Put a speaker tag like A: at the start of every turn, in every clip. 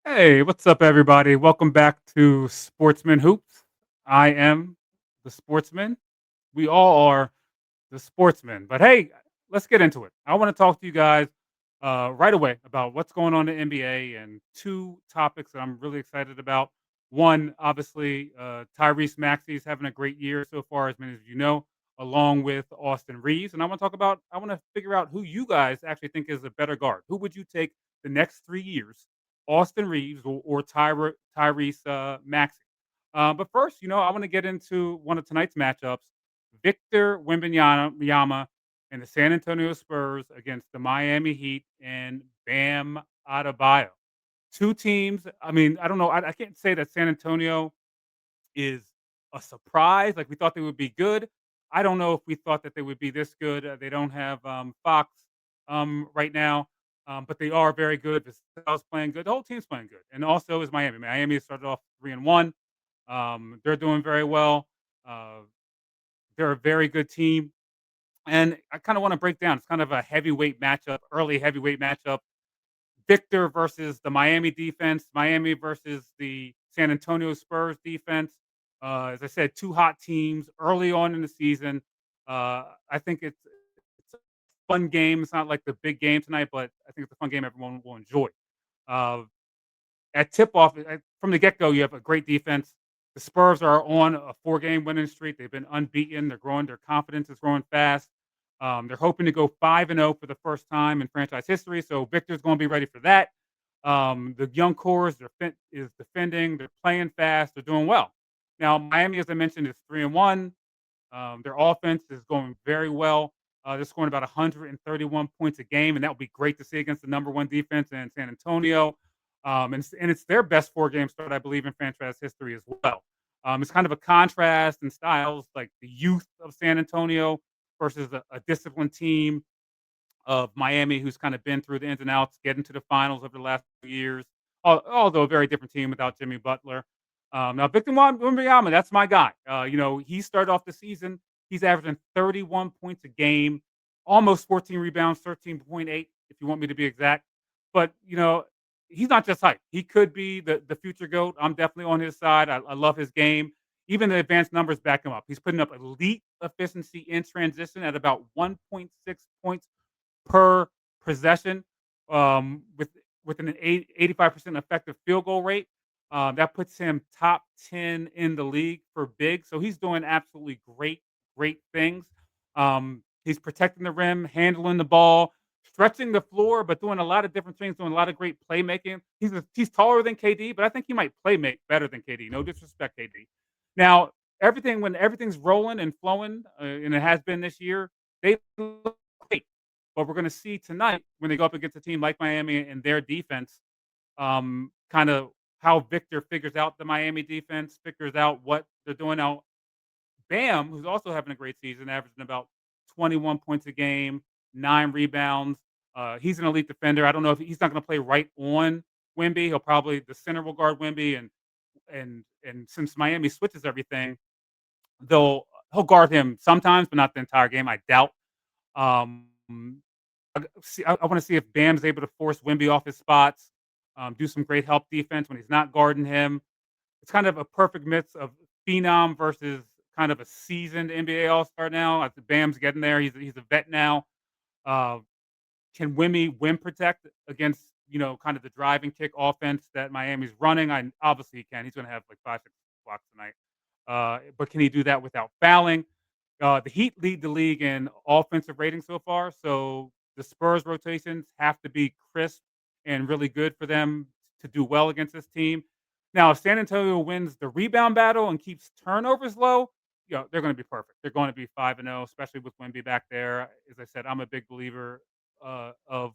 A: Hey, what's up, everybody? Welcome back to Sportsmen Hoops. I am the sportsman. We all are the sportsmen. But hey, let's get into it. I want to talk to you guys right away about what's going on in the NBA and two topics that I'm really excited about. One, obviously, Tyrese Maxey is having a great year so far, as many of you know, along with Austin Reaves. And I want to figure out who you guys actually think is a better guard. Who would you take the next 3 years, Austin Reaves or Tyrese Maxey? But first, I want to get into one of tonight's matchups. Victor Wembanyama and the San Antonio Spurs against the Miami Heat and Bam Adebayo. Two teams. I mean, I don't know. I can't say that San Antonio is a surprise. Like we thought they would be good. I don't know if we thought that they would be this good. They don't have Fox right now, but they are very good. Vassell's playing good. The whole team's playing good, and also is Miami. Miami started off 3-1. They're doing very well. Uh, they're a very good team. And I kind of want to break down. It's kind of a heavyweight matchup, early heavyweight matchup. Victor versus the Miami defense, Miami versus the San Antonio Spurs defense. As I said, two hot teams early on in the season. I think it's a fun game. It's not like the big game tonight, but I think it's a fun game everyone will enjoy. Uh, at tip off, from the get go, you have a great defense. The Spurs are on a 4 game winning streak. They've been unbeaten. They're growing. Their confidence is growing fast. They're hoping to go 5-0 for the first time in franchise history. So Victor's going to be ready for that. The young core is defending. They're playing fast. They're doing well. Now Miami, as I mentioned, is 3-1. Their offense is going very well. They're scoring about 131 points a game, and that would be great to see against the number one defense in San Antonio. And it's their best 4 game start, I believe, in franchise history as well. It's kind of a contrast in styles, like the youth of San Antonio versus a disciplined team of Miami, who's kind of been through the ins and outs, getting to the finals over the last few years. Although a very different team without Jimmy Butler. Now, Victor Wembanyama, that's my guy. He started off the season. He's averaging 31 points a game, almost 14 rebounds, 13.8, if you want me to be exact. But he's not just hype. He could be the future GOAT. I'm definitely on his side. I love his game. Even the advanced numbers back him up. He's putting up elite efficiency in transition at about 1.6 points per possession, with an 85% effective field goal rate. That puts him top 10 in the league for big. So he's doing absolutely great things. He's protecting the rim, handling the ball, stretching the floor, but doing a lot of different things, doing a lot of great playmaking. He's taller than KD, but I think he might play make better than KD. No disrespect, KD. Now, when everything's rolling and flowing, and it has been this year, they look great. But we're going to see tonight when they go up against a team like Miami and their defense, kind of how Victor figures out the Miami defense, figures out what they're doing. Now, Bam, who's also having a great season, averaging about 21 points a game, 9 rebounds. He's an elite defender. I don't know if he's not going to play right on Wemby. The center will guard Wemby, and since Miami switches everything, he'll guard him sometimes, but not the entire game. I doubt. Um, I want to see if Bam's able to force Wemby off his spots, do some great help defense when he's not guarding him. It's kind of a perfect mix of phenom versus kind of a seasoned NBA All Star now. I think Bam's getting there. He's a vet now. Uh, can Wemby protect against kind of the drive and kick offense that Miami's running? I obviously he can. He's going to have like 5 6 blocks tonight. But can he do that without fouling? The Heat lead the league in offensive rating so far, so the Spurs rotations have to be crisp and really good for them to do well against this team. Now, if San Antonio wins the rebound battle and keeps turnovers low, they're going to be perfect. They're going to be 5-0, especially with Wemby back there. As I said, I'm a big believer of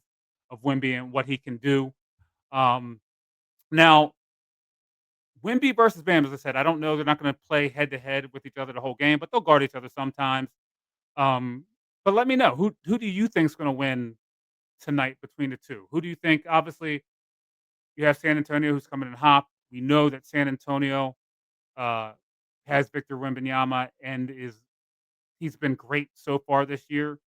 A: Wemby and what he can do. Um, Now, Wemby versus Bam, as I said, I don't know. They're not going to play head to head with each other the whole game, but they'll guard each other sometimes. Um, but let me know who do you think is going to win tonight between the two? Who do you think? Obviously, you have San Antonio who's coming in hot. We know that San Antonio uh, has Victor Wembanyama and he's been great so far this year.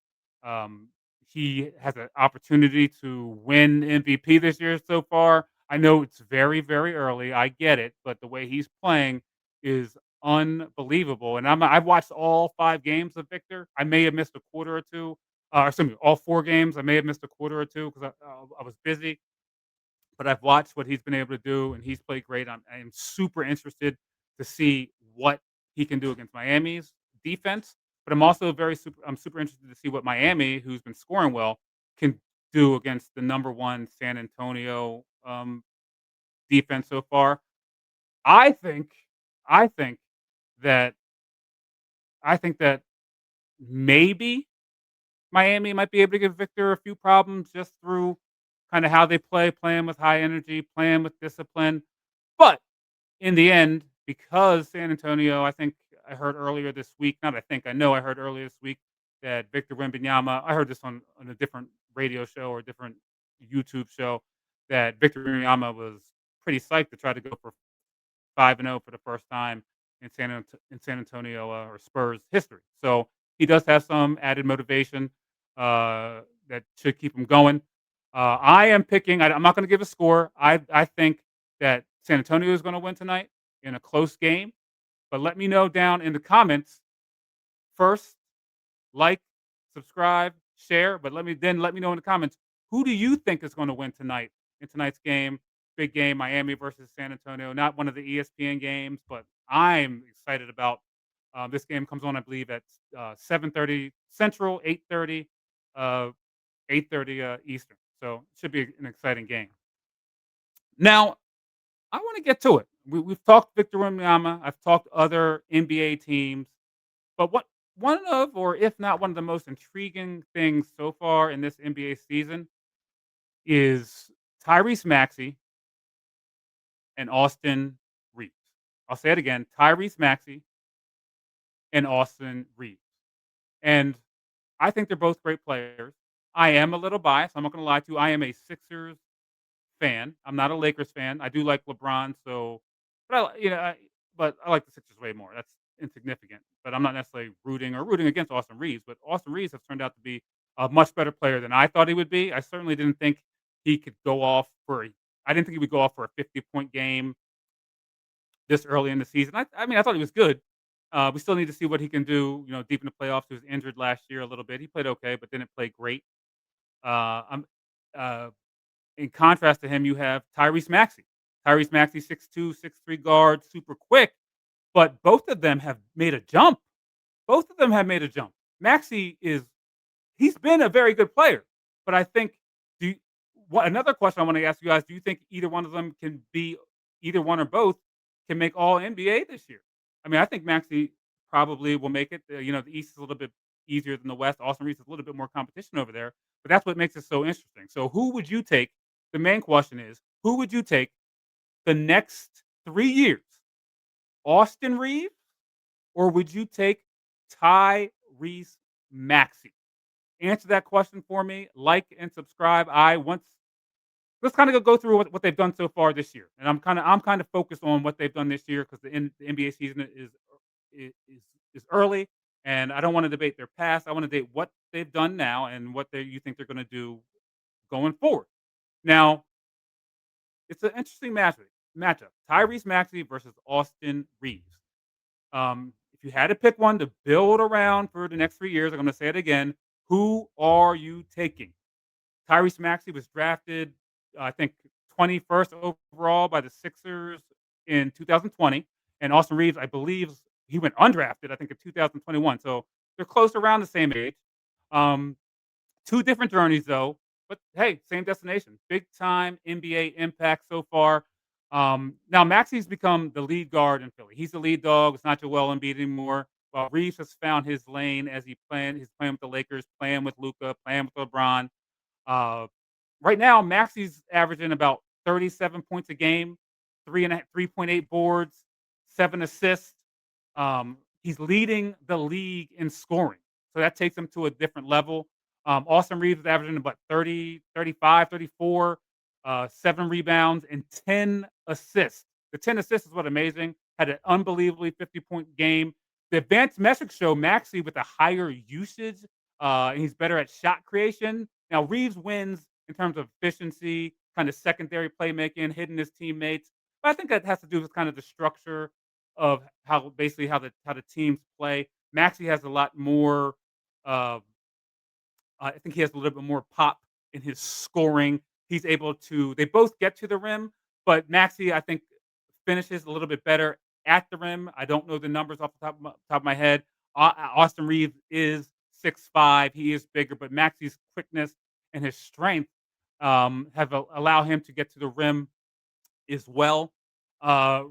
A: Um, he has an opportunity to win MVP this year so far. I know it's very, very early. I get it, but the way he's playing is unbelievable. And I've watched all 5 games of Victor. I may have missed a quarter or 2. Excuse me, all 4 games. I may have missed a quarter or 2 because I was busy. But I've watched what he's been able to do, and he's played great. I'm super interested to see what he can do against Miami's defense. But I'm super interested to see what Miami, who's been scoring well, can do against the number 1 San Antonio defense so far. I think I think that I think that maybe Miami might be able to give Victor a few problems just through kind of how they play, playing with high energy, playing with discipline. But in the end, because San Antonio, I think I heard earlier this week, not I think, I know I heard earlier this week that Victor Wembanyama, I heard this on a different radio show or a different YouTube show, that Victor Wembanyama was pretty psyched to try to go for 5-0 for the first time in San Antonio or Spurs history. So he does have some added motivation that should keep him going. I am picking. I'm not going to give a score. I think that San Antonio is going to win tonight in a close game. But let me know down in the comments first. Like, subscribe, share. But let me know in the comments, who do you think is going to win tonight in tonight's game? Big game, Miami versus San Antonio. Not one of the ESPN games, but I'm excited about. This game comes on, I believe, at 7:30 Central, uh, 8:30 Eastern. So it should be an exciting game. Now, I want to get to it. We've talked Victor Wembanyama. I've talked other NBA teams. But what one of, or if not one of the most intriguing things so far in this NBA season is Tyrese Maxey and Austin Reaves. I'll say it again: Tyrese Maxey and Austin Reaves. And I think they're both great players. I am a little biased. I'm not going to lie to you. I am a Sixers fan. I'm not a Lakers fan. I do like LeBron, so but I like the Sixers way more. That's insignificant. But I'm not necessarily rooting against Austin Reeves. But Austin Reeves has turned out to be a much better player than I thought he would be. I certainly didn't think he could go off for. I didn't think he would go off for a 50-point game this early in the season. I mean, I thought he was good. We still need to see what he can do. Deep in the playoffs, he was injured last year a little bit. He played okay, but didn't play great. I'm In contrast to him, you have Tyrese Maxey. Tyrese Maxey, 6'2", 6'3" guard, super quick, but both of them have made a jump. Both of them have made a jump. Maxey he's been a very good player, but I think do you, another question I want to ask you guys, do you think either one of them can be either one or both can make all NBA this year? I mean, I think Maxey probably will make it. The East is a little bit easier than the West. Austin Reeves has a little bit more competition over there, but that's what makes it so interesting. So who would you take? The main question is, who would you take the next 3 years? Austin Reeves, or would you take Tyrese Maxey? Answer that question for me. Like and subscribe. Let's kind of go through what they've done so far this year, and I'm kind of focused on what they've done this year because the NBA season is is early, and I don't want to debate their past. I want to debate what they've done now and what you think they're going to do going forward. Now, it's an interesting matchup. Tyrese Maxey versus Austin Reeves. If you had to pick one to build around for the next 3 years, I'm going to say it again. Who are you taking? Tyrese Maxey was drafted, I think, 21st overall by the Sixers in 2020, and Austin Reeves, I believe, he went undrafted, I think, in 2021. So they're close around the same age. Um, Two different journeys though, but hey, same destination. Big time NBA impact so far. Now Maxey's become the lead guard in Philly. He's the lead dog. It's not Joel Embiid anymore. While Reeves has found his lane as he's playing with the Lakers, playing with Luca, playing with LeBron. Uh, right now, Maxey's averaging about 37 points a game, 3.8 boards, 7 assists. He's leading the league in scoring. So that takes him to a different level. Austin Reeves is averaging about 30, 35, 34, 7 rebounds, and 10 assists. The 10 assists is what amazing. Had an unbelievably 50-point game. The advanced metrics show Maxey with a higher usage. And he's better at shot creation. Now, Reeves wins in terms of efficiency, kind of secondary playmaking, hitting his teammates. But I think that has to do with kind of the structure of how basically how the teams play. Maxey has a lot more. Uh, I think he has a little bit more pop in his scoring. He's able to. They both get to the rim, but Maxey, I think, finishes a little bit better at the rim. I don't know the numbers off the top of my head. Austin Reaves is 6'5". He is bigger, but Maxey's quickness and his strength allow him to get to the rim as well. Uh,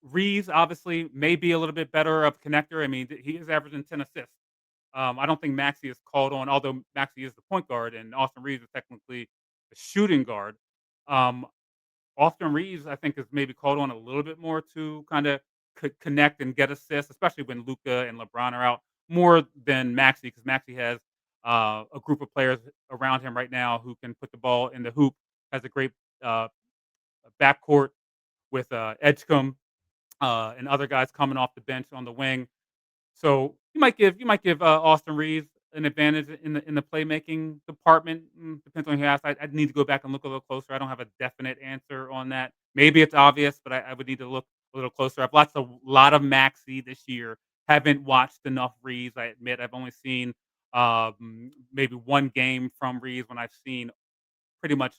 A: Reeves obviously may be a little bit better of connector. I mean, he is averaging 10 assists. I don't think Maxey is called on, although Maxey is the point guard and Austin Reeves is technically the shooting guard. Um, Austin Reeves, I think, is maybe called on a little bit more to kind of connect and get assists, especially when Luca and LeBron are out, more than Maxey, because Maxey has a group of players around him right now who can put the ball in the hoop. Has a great uh, backcourt with Edgecombe and other guys coming off the bench on the wing. So you might give Austin Reeves an advantage in the playmaking department. Depends on who you ask. I'd need to go back and look a little closer. I don't have a definite answer on that. Maybe it's obvious, but I would need to look a little closer. I've watched a lot of Maxi this year. Haven't watched enough Reeves. I admit I've only seen maybe one game from Reeves when I've seen pretty much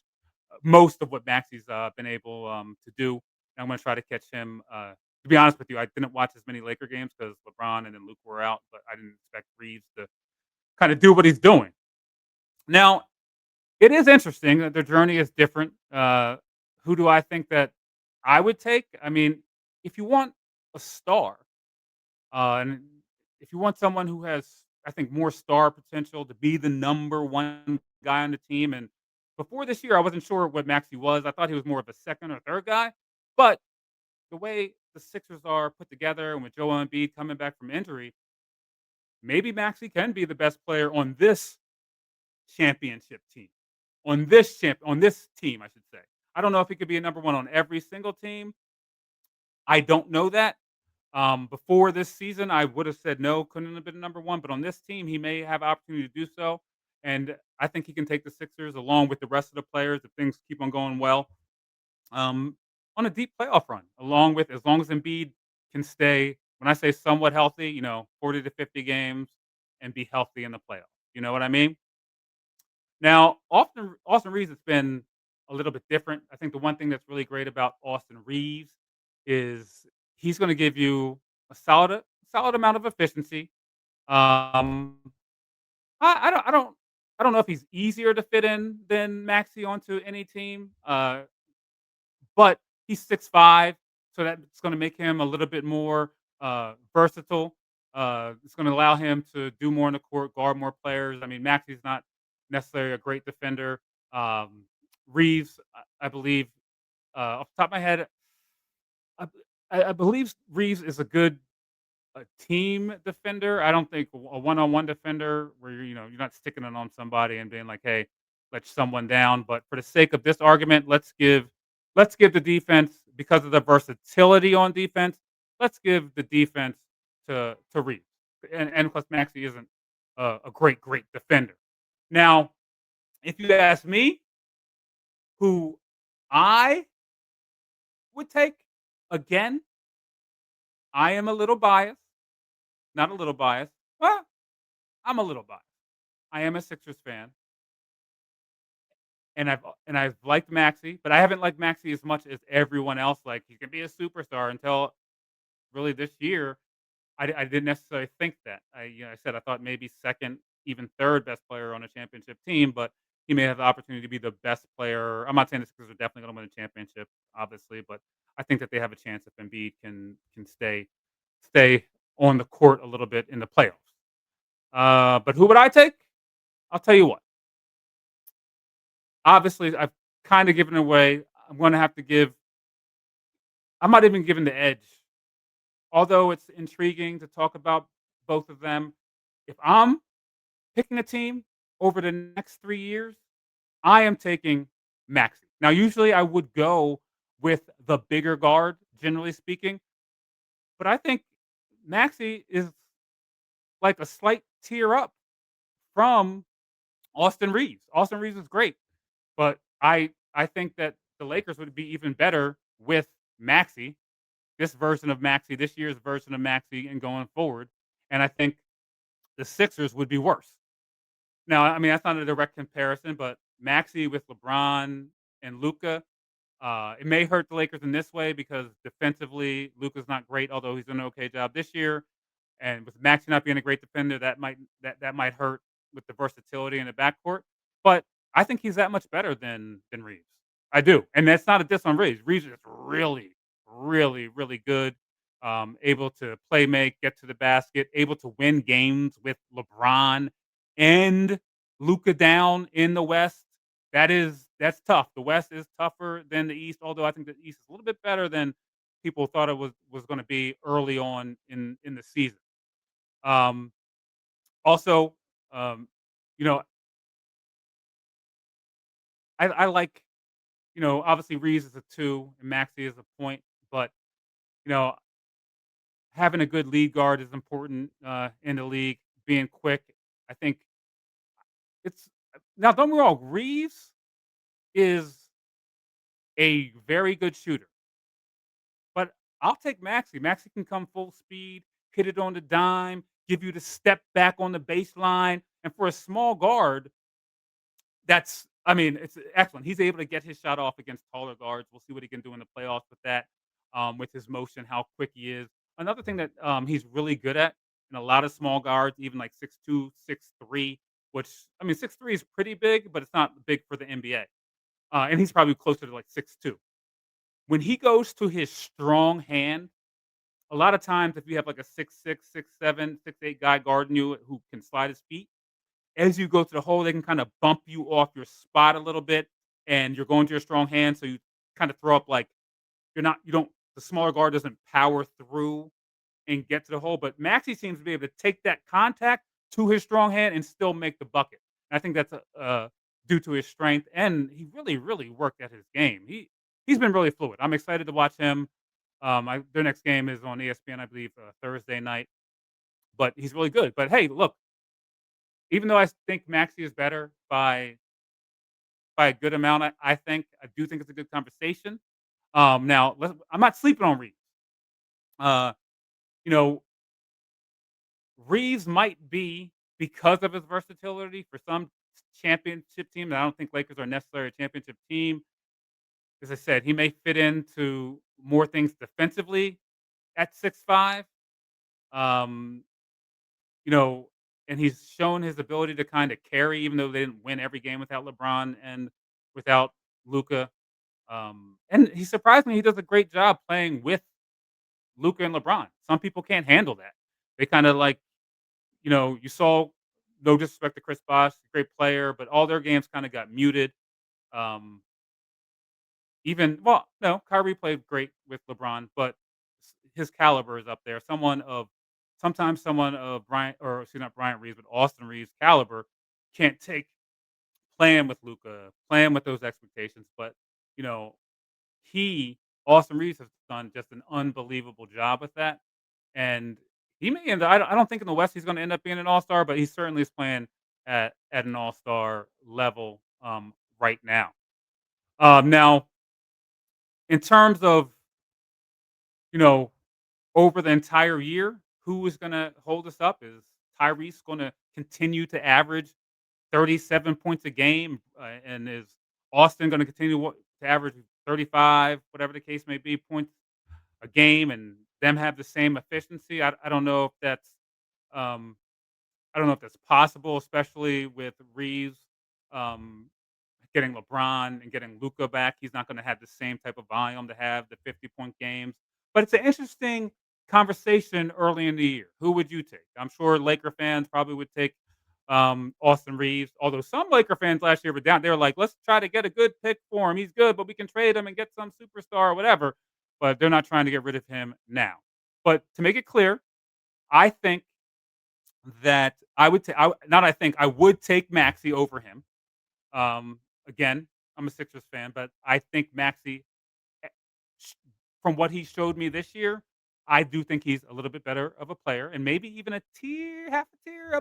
A: most of what Maxi's been able to do. And I'm going to try to catch him. To be honest with you, I didn't watch as many Laker games because LeBron and then Luke were out, but I didn't expect Reeves to kind of do what he's doing. Now, it is interesting that their journey is different. Who do I think that I would take? I mean, if you want a star, and if you want someone who has, I think, more star potential to be the number one guy on the team, and before this year, I wasn't sure what Maxi was. I thought he was more of a second or third guy, but the way the Sixers are put together and with Joel Embiid coming back from injury, maybe Maxi can be the best player on this championship team. On this team, I should say. I don't know if he could be a number one on every single team. I don't know that. Before this season, I would have said no, couldn't have been number one. But on this team, he may have opportunity to do so. And I think he can take the Sixers along with the rest of the players if things keep on going well. Um, on a deep playoff run, along with as long as Embiid can stay, when I say somewhat healthy, 40 to 50 games and be healthy in the playoffs. You know what I mean? Now, Austin Reeves has been a little bit different. I think the one thing that's really great about Austin Reeves is he's going to give you a solid amount of efficiency. Um, I don't know if he's easier to fit in than Maxi onto any team. But he's 6'5", so that's gonna make him a little bit more, versatile. It's gonna allow him to do more in the court, guard more players. I mean, Maxi's not necessarily a great defender. Um, Reeves, I believe, off the top of my head, I I believe Reeves is a good a team defender. I don't think a one-on-one defender where you're not sticking it on somebody and being like, "Hey, let someone down." But for the sake of this argument, let's give the defense because of the versatility on defense. Let's give the defense to Reeves, and plus Maxey isn't a great defender. Now, if you ask me, who I would take again, I am a little biased. Not a little biased. Well, I'm a little biased. I am a Sixers fan, and I've liked Maxey, but I haven't liked Maxey as much as everyone else. Like he can be a superstar until really this year. I didn't necessarily think that. I said I thought maybe second, even third best player on a championship team, but he may have the opportunity to be the best player. I'm not saying the Sixers are definitely going to win a championship, obviously, but I think that they have a chance if Embiid can stay on the court a little bit in the playoffs. But who would I take? I'll tell you what. Obviously, I've kind of given away. I'm going to have to give. I'm not even giving the edge, although it's intriguing to talk about both of them. If I'm picking a team over the next 3 years, I am taking Maxi. Now, usually I would go with the bigger guard, generally speaking, but I think Maxi is like a slight tier up from Austin Reeves. Austin Reeves is great. But I think that the Lakers would be even better with Maxey, this version of Maxey, this year's version of Maxey, and going forward. And I think the Sixers would be worse. Now, I mean, that's not a direct comparison, but Maxey with LeBron and Luca, it may hurt the Lakers in this way because defensively, Luca's not great, although he's done an okay job this year. And with Maxey not being a great defender, that might hurt with the versatility in the backcourt. But I think he's that much better than Reeves. I do, and that's not a diss on Reeves. Reeves is really, really, really good. Able to play make, get to the basket, able to win games with LeBron and Luca down in the West. That's tough. The West is tougher than the East, although I think the East is a little bit better than people thought it was going to be early on in the season. Um, also, um, you know, I like, obviously Reeves is a two and Maxey is a point, but you know, having a good lead guard is important in the league. Being quick, I think it's now. Don't get me wrong, Reeves is a very good shooter, but I'll take Maxey. Maxey can come full speed, hit it on the dime, give you the step back on the baseline, and for a small guard, that's I mean, it's excellent. He's able to get his shot off against taller guards. We'll see what he can do in the playoffs with that, with his motion, how quick he is. Another thing that he's really good at, and a lot of small guards, even like 6'2", 6'3", which I mean 6'3" is pretty big, but it's not big for the NBA. And he's probably closer to like 6'2". When he goes to his strong hand, a lot of times if you have like a 6'6", 6'7", 6'8" guy guarding you who can slide his feet, as you go to the hole, they can kinda bump you off your spot a little bit, and you're going to your strong hand, so you kinda throw up, like, you don't the smaller guard doesn't power through and get to the hole, but Maxey seems to be able to take that contact to his strong hand and still make the bucket. And I think that's, due to his strength, and he really, really worked at his game. He's been really fluid. I'm excited to watch him. Their next game is on ESPN, I believe, Thursday night, but he's really good. But, hey, look, even though I think Maxey is better by a good amount, I do think it's a good conversation. Now I'm not sleeping on Reeves. Uh, you know, Reeves might be because of his versatility for some championship team. I don't think Lakers are necessarily a championship team. As I said, he may fit into more things defensively at 6'5". Um, you know, and he's shown his ability to kind of carry, even though they didn't win every game without LeBron and without Luca. And he surprised me. He does a great job playing with Luca and LeBron. Some people can't handle that. They kind of like, you saw no disrespect to Chris Bosh, great player, but all their games kind of got muted. Um, no, Kyrie played great with LeBron, but his caliber is up there. Sometimes someone of Bryant, or excuse me, not Bryant Reeves, but Austin Reeves caliber can't take playing with Luca, playing with those expectations. But you know, he Austin Reeves has done just an unbelievable job with that, and he may end. I don't think in the West he's going to end up being an All Star, but he certainly is playing at an All Star level right now. Now, in terms of you know over the entire year, who is going to hold us up? Is Tyrese going to continue to average 37 points a game, and is Austin going to continue to average 35, whatever the case may be, points a game, and them have the same efficiency? I don't know if um, that's possible, especially with Reeves um, getting LeBron and getting Luca back. He's not going to have the same type of volume to have the 50-point games. But it's an interesting conversation early in the year. Who would you take? I'm sure Laker fans probably would take Austin Reeves. Although some Laker fans last year were down, they were like, "Let's try to get a good pick for him. He's good, but we can trade him and get some superstar or whatever." But they're not trying to get rid of him now. But to make it clear, I think that I would take. Not I think I would take Maxi over him. Again, I'm a Sixers fan, but I think Maxi, eh, sh- from what he showed me this year, I do think he's a little bit better of a player, and maybe even half a tier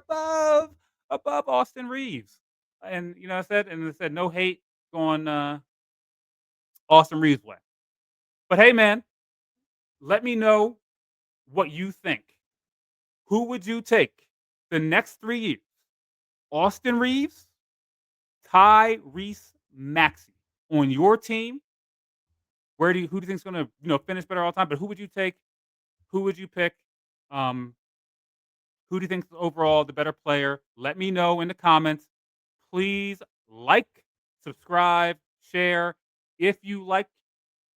A: above Austin Reeves. And I said no hate going. Austin Reaves way. But hey, man, let me know what you think. Who would you take the next 3 years? Austin Reaves, Tyrese Maxey on your team? Who do you think's gonna, finish better all the time? But who would you take? Who would you pick? Um, who do you think's overall the better player? Let me know in the comments. Please like, subscribe, share. If you like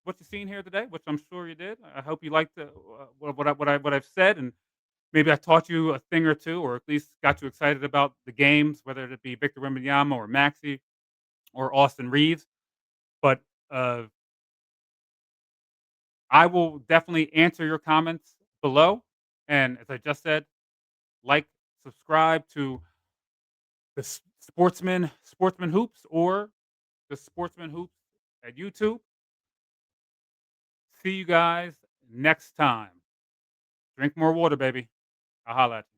A: what you've seen here today, which I'm sure you did, I hope you liked what I've said, and maybe I taught you a thing or two, or at least got you excited about the games, whether it be Victor Wembanyama or Maxi or Austin Reeves. But uh, I will definitely answer your comments below. And as I just said, like, subscribe to the Sportsman Hoops, or the Sportsman Hoops at YouTube. See you guys next time. Drink more water, baby. I'll holla at you.